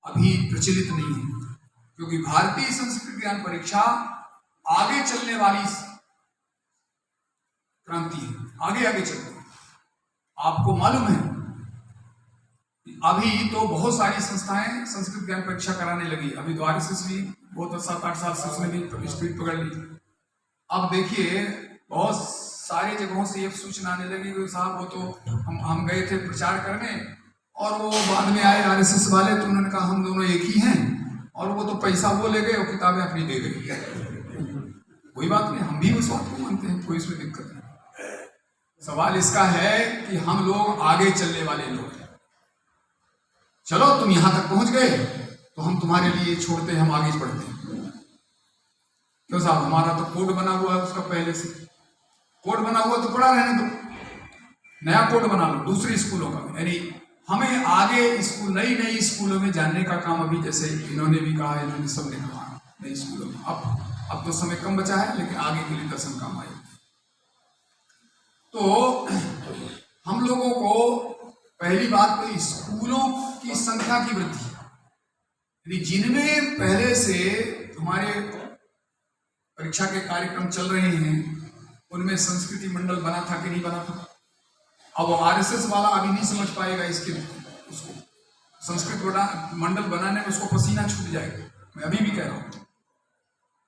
अभी प्रचलित नहीं है, क्योंकि भारतीय संस्कृत ज्ञान परीक्षा आगे चलने वाली क्रांति है, आगे आगे चलती है। आपको मालूम है अभी तो बहुत सारी संस्थाएं संस्कृत ज्ञान परीक्षा कराने लगी। अभी तो आरएसएस भी बहुत 7-8 साल से उसने भी स्पीड पकड़ ली। अब देखिए बहुत सारी जगहों से ये सूचना आने लगी कि साहब वो तो हम गए थे प्रचार करने और वो बाद में आए आरएसएस वाले, तो उन्होंने कहा हम दोनों एक ही हैं, और वो तो पैसा वो ले गए और किताबें अपनी दे गई। कोई बात नहीं, हम भी उस बात को मानते हैं, कोई इसमें दिक्कत नहीं। सवाल इसका है कि हम लोग आगे चलने वाले लोग हैं। चलो तुम यहां तक पहुंच गए तो हम तुम्हारे लिए छोड़ते हैं, हम आगे बढ़ते हैं। क्यों साहब, हमारा तो कोड बना हुआ है, उसका पहले से कोड बना हुआ तो पड़ा रहने दो, नया कोड बना लो दूसरे स्कूलों का। यानी हमें आगे स्कूल नई स्कूलों में जानने का काम, अभी जैसे इन्होंने भी कहा, इन्होंने सबने कहा नई स्कूलों में। अब तो समय कम बचा है, लेकिन आगे के लिए दर्शन काम आएगा। तो हम लोगों को पहली बात तो स्कूलों की संख्या की वृद्धि, यानी जिनमें पहले से हमारे परीक्षा के कार्यक्रम चल रहे हैं उनमें संस्कृति मंडल बना था कि नहीं बना था। अब वो आरएसएस वाला अभी नहीं समझ पाएगा उसको संस्कृत मंडल बनाने में उसको पसीना छूट जाएगा, मैं अभी भी कह रहा हूं।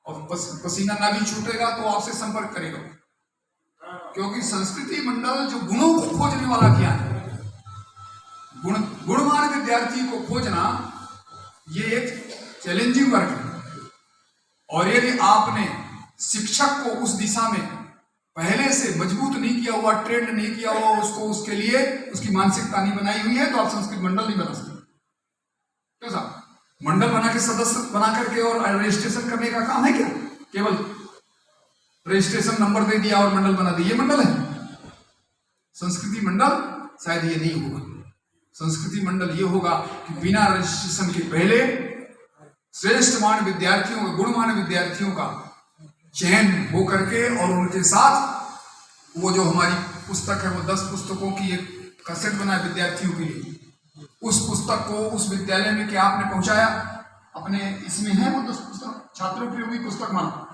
और पसीना ना भी छूटेगा तो आपसे संपर्क करेगा, क्योंकि संस्कृति मंडल जो गुणों को खोजने वाला ज्ञान है, गुणवान विद्यार्थी को खोजना, ये एक चैलेंजिंग वर्क है। और यदि आपने शिक्षक को उस दिशा में पहले से मजबूत नहीं किया हुआ, ट्रेंड नहीं किया हुआ, उसको उसके लिए उसकी मानसिकता नहीं बनाई हुई है, तो आप संस्कृत मंडल नहीं बना सकते। क्यों साहब, मंडल बना के सदस्य बना करके और रजिस्ट्रेशन करने का काम है क्या? केवल रजिस्ट्रेशन नंबर दे दिया और मंडल बना दिया, ये मंडल है? संस्कृति मंडल शायद ये नहीं होगा। संस्कृति मंडल ये होगा कि बिना रजिस्ट्रेशन के पहले श्रेष्ठमान विद्यार्थियों का, गुणवान विद्यार्थियों का चयन हो करके, और उनके साथ वो जो हमारी पुस्तक है, वो 10 पुस्तकों की एक कैसेट बना है विद्यार्थियों के लिए, उस पुस्तक को उस विद्यालय में क्या आपने पहुंचाया? अपने इसमें है वो 10 पुस्तक, छात्रोपयोगी पुस्तक माला,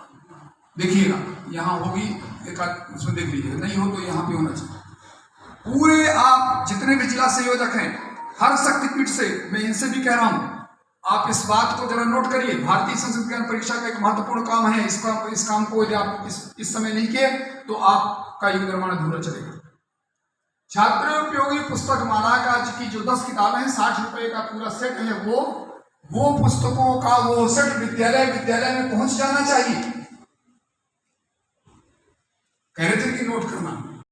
देखिएगा यहाँ होगी, एक आध उसमें देख लीजिएगा, नहीं हो तो यहाँ पे होना चाहिए। पूरे आप जितने भी जिला संयोजक हैं हर शक्तिपीठ से, मैं इनसे भी कह रहा हूं, आप इस बात को जरा नोट करिए। भारतीय संस्कृत ज्ञान परीक्षा का एक महत्वपूर्ण काम है, इस काम को यदि आप इस समय नहीं किए तो आपका युग निर्माण अधूरा चलेगा। छात्रोपयोगी पुस्तक माला का की जो 10 किताबें हैं, 60 रुपए का पूरा सेट है, वो पुस्तकों का वो सेट विद्यालय में पहुंच जाना चाहिए। कह रहे थे कि नोट करना,